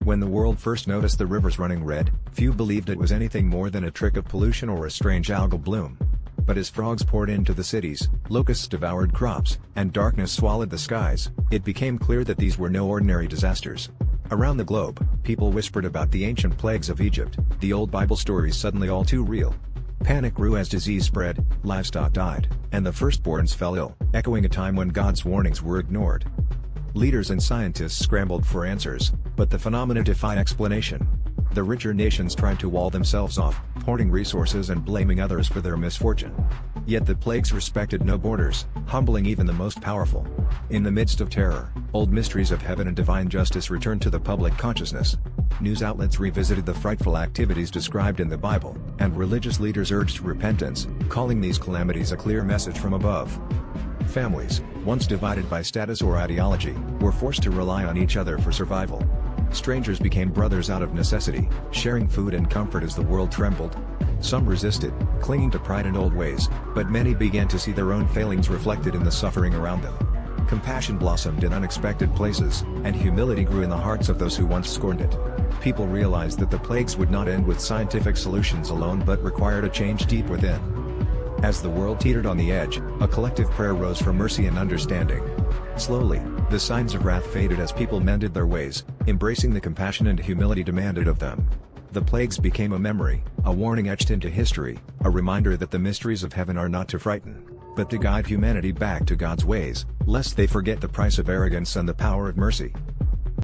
When the world first noticed the rivers running red, few believed it was anything more than a trick of pollution or a strange algal bloom. But as frogs poured into the cities, locusts devoured crops, and darkness swallowed the skies, it became clear that these were no ordinary disasters. Around the globe, people whispered about the ancient plagues of Egypt, the old Bible stories suddenly all too real. Panic grew as disease spread, livestock died, and the firstborns fell ill, echoing a time when God's warnings were ignored. Leaders and scientists scrambled for answers, but the phenomena defied explanation. The richer nations tried to wall themselves off, hoarding resources and blaming others for their misfortune. Yet the plagues respected no borders, humbling even the most powerful. In the midst of terror, old mysteries of heaven and divine justice returned to the public consciousness. News outlets revisited the frightful activities described in the Bible, and religious leaders urged repentance, calling these calamities a clear message from above. Families, once divided by status or ideology, were forced to rely on each other for survival. Strangers became brothers out of necessity, sharing food and comfort as the world trembled. Some resisted, clinging to pride and old ways, but many began to see their own failings reflected in the suffering around them. Compassion blossomed in unexpected places, and humility grew in the hearts of those who once scorned it. People realized that the plagues would not end with scientific solutions alone but required a change deep within. As the world teetered on the edge, a collective prayer rose for mercy and understanding. Slowly, the signs of wrath faded as people mended their ways, embracing the compassion and humility demanded of them. The plagues became a memory, a warning etched into history, a reminder that the mysteries of heaven are not to frighten, but to guide humanity back to God's ways, lest they forget the price of arrogance and the power of mercy.